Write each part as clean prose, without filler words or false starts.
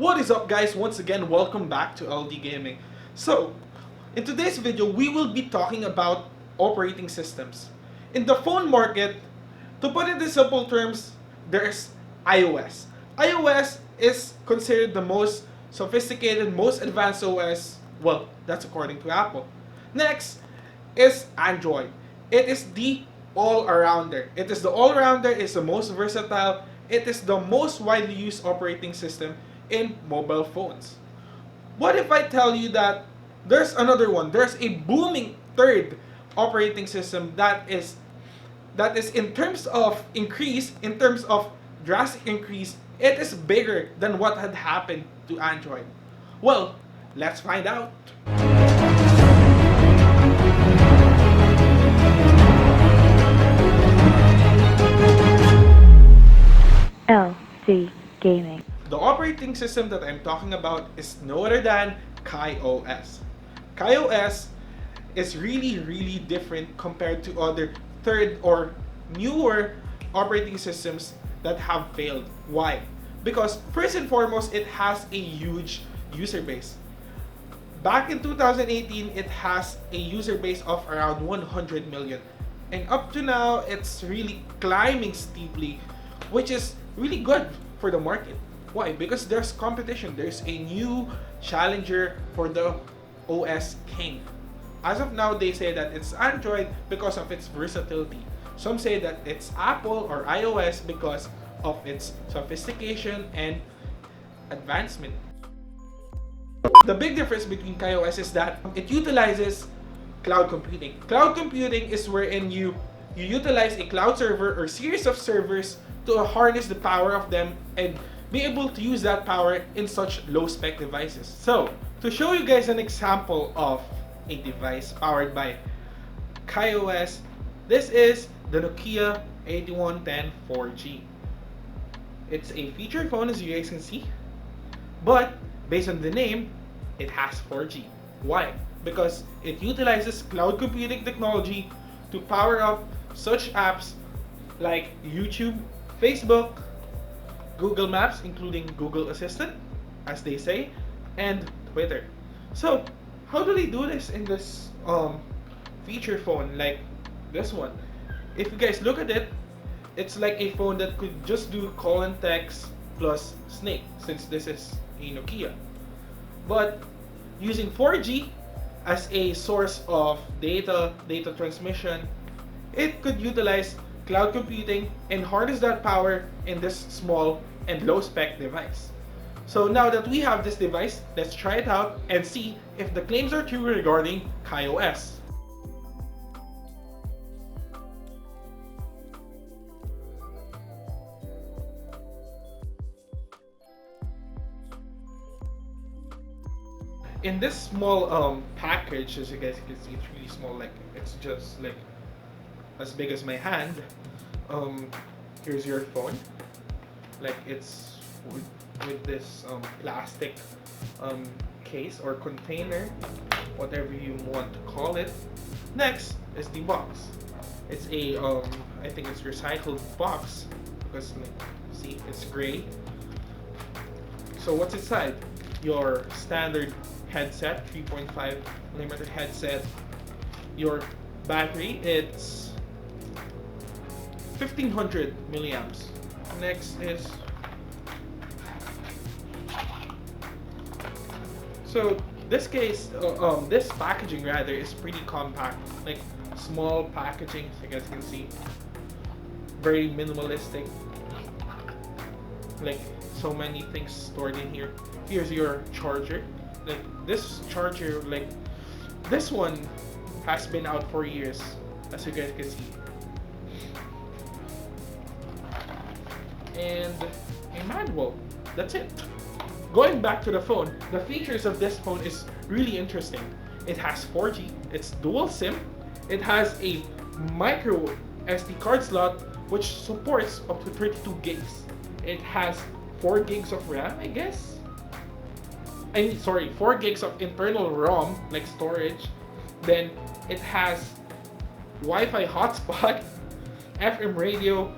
What is up, guys? Once again, welcome back to LDGaming. So, in today's video, we will be talking about operating systems. In the phone market, to put it in simple terms, there's iOS. iOS is considered the most sophisticated, most advanced OS. Well, that's according to Apple. Next is Android. It is the all-arounder. It is the all-rounder, it's the most versatile, it is the most widely used operating system in mobile phones. What if I tell you that there's another one, there's a booming third operating system that is in terms of increase, in terms of drastic increase, it is bigger than what had happened to Android. Well, let's find out. LDGaming. The operating system that I'm talking about is no other than KaiOS. KaiOS is really different compared to other third or newer operating systems that have failed. Why? Because first and foremost, it has a huge user base. Back in 2018, it has a user base of around 100 million. And up to now, it's really climbing steeply, which is really good for the market. Why? Because there's competition. There's a new challenger for the OS king. As of now, they say that it's Android because of its versatility. Some say that it's Apple or iOS because of its sophistication and advancement. The big difference between KaiOS is that it utilizes cloud computing. Cloud computing is wherein you utilize a cloud server or series of servers to harness the power of them and be able to use that power in such low-spec devices. So, to show you guys an example of a device powered by KaiOS, this is the Nokia 8110 4G. It's a feature phone, as you guys can see, but based on the name, it has 4G. Why? Because it utilizes cloud computing technology to power up such apps like YouTube, Facebook, Google Maps, including Google Assistant, as they say, and Twitter. So, how do they do this in this feature phone like this one? If you guys look at it, it's like a phone that could just do call and text plus Snake, since this is a Nokia. But using 4G as a source of data transmission, it could utilize cloud computing and harness that power in this small and low-spec device. So now that we have this device, let's try it out and see if the claims are true regarding KaiOS. In this small package, as you guys can see, it's really small, like it's just like as big as my hand. Here's your phone, like it's with this plastic case or container, whatever you want to call it. Next is the box. It's a I think it's recycled box because, like, see, it's gray. So what's inside? Your standard headset, 3.5 millimeter headset. Your battery, it's 1500 milliamps. Next is, so this case, this packaging rather is pretty compact, like small packaging, as you guys can see, very minimalistic, like so many things stored in here. Here's your charger. Like this charger, like this one has been out for years, as you guys can see. And a manual. That's it. Going back to the phone, the features of this phone is really interesting. It has 4G, it's dual SIM, it has a micro SD card slot which supports up to 32 gigs. It has 4 gigs of RAM, I guess. 4 gigs of internal ROM, like storage. Then it has Wi-Fi hotspot, FM radio,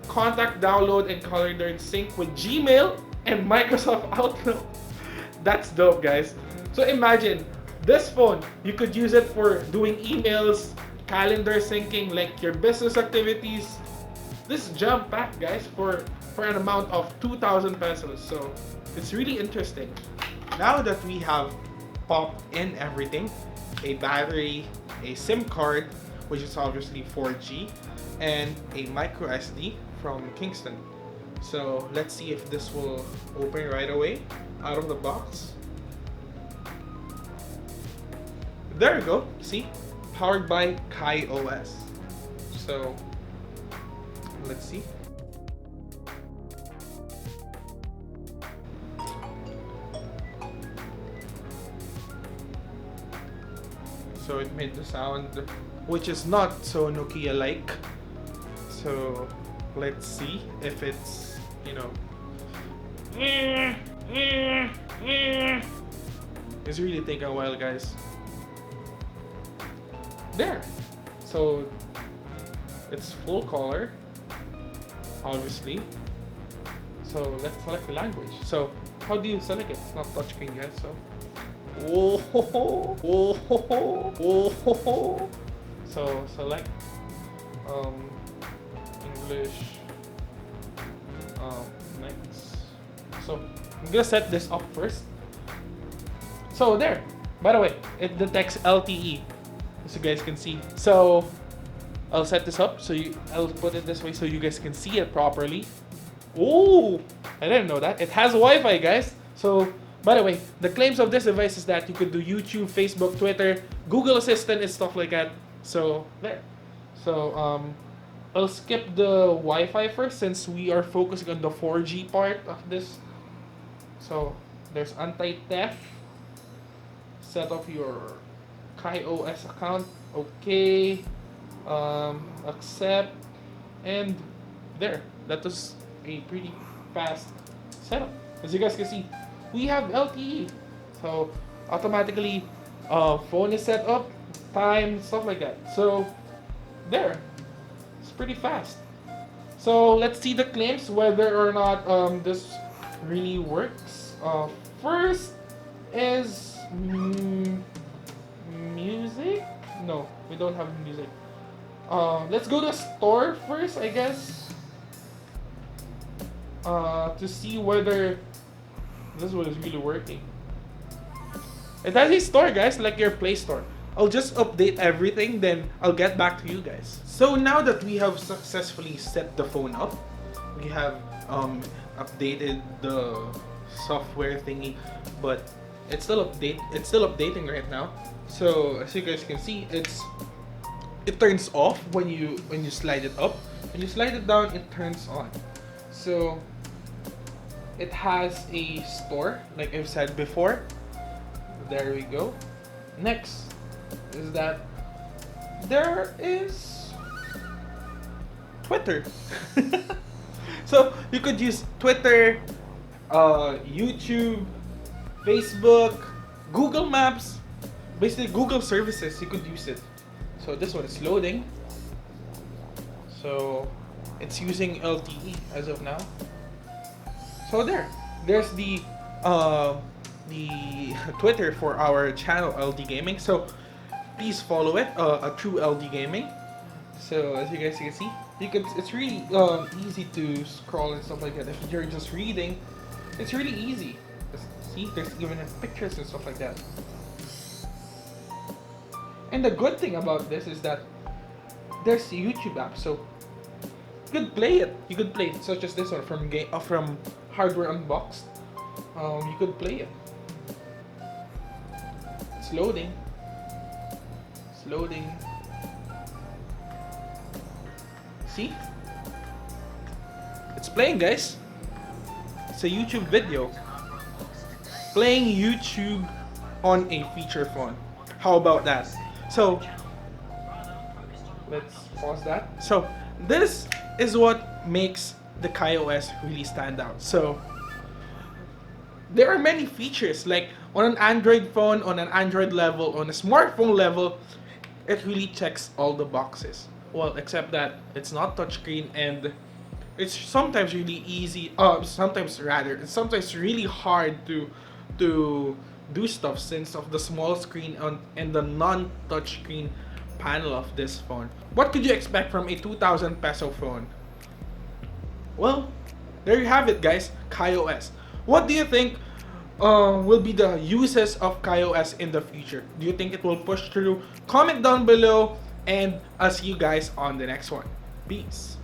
contact download and color sync with Gmail, and Microsoft Outlook. That's dope, guys. So imagine this phone, you could use it for doing emails, calendar syncing, like your business activities. This is jam packed, guys, for an amount of 2,000 pesos. So it's really interesting. Now that we have popped in everything, a battery, a SIM card, which is obviously 4G, and a micro SD from Kingston. So let's see if this will open right away out of the box. There we go. See? Powered by KaiOS. So let's see. So it made the sound, which is not so Nokia-like. So let's see if it's, you know, it's really taking a while, guys. There. So it's full color, obviously. So let's select the language. So how do you select it? It's not touchscreen, guys. So oh ho ho, oh ho ho, oh ho ho. So select English. Next. So I'm gonna set this up first. So there. By the way, it detects LTE, as you guys can see. So I'll set this up. I'll put it this way so you guys can see it properly. Oh, I didn't know that. It has Wi-Fi, guys. So by the way, the claims of this device is that you could do YouTube, Facebook, Twitter, Google Assistant, and stuff like that. So there. So I'll skip the Wi-Fi first since we are focusing on the 4G part of this. So there's anti-theft. Set up your KaiOS account. Okay. Accept. And there. That was a pretty fast setup. As you guys can see, we have LTE. So automatically phone is set up, time, stuff like that. So there. It's pretty fast. So let's see the claims, whether or not this really works. First is music. No, we don't have music. Let's go to store first, I guess. To see whether this one is really working. It has a store, guys, like your Play Store. I'll just update everything, then I'll get back to you guys. So now that we have successfully set the phone up, we have updated the software thingy, but it's still updating right now. So as you guys can see, it turns off when you slide it up. When you slide it down, it turns on. So it has a store, like I've said before. There we go. Next is that there is Twitter. So you could use Twitter, YouTube, Facebook, Google Maps, basically Google services. You could use it. So this one is loading. So it's using LTE as of now. So there's the Twitter for our channel LDGaming. So please follow it, a true LDGaming. So as you guys can see, it's really easy to scroll and stuff like that. If you're just reading, it's really easy. See, there's even pictures and stuff like that. And the good thing about this is that there's the YouTube app, so you could play it. You could play it, such as this one from Hardware Unboxed. You could play it. It's loading. It's loading. See? It's playing, guys. It's a YouTube video. Playing YouTube on a feature phone. How about that? So let's pause that. So this is what makes the KaiOS really stand out. So there are many features, like on an Android phone, on an Android level, on a smartphone level, it really checks all the boxes. Well, except that it's not touchscreen and it's sometimes really easy. It's sometimes really hard to do stuff since of the small screen and the non-touch screen panel of this phone. What could you expect from a 2,000 peso phone? Well, there you have it, guys. KaiOS. What do you think will be the uses of KaiOS in the future? Do you think it will push through? Comment down below, and I'll see you guys on the next one. Peace.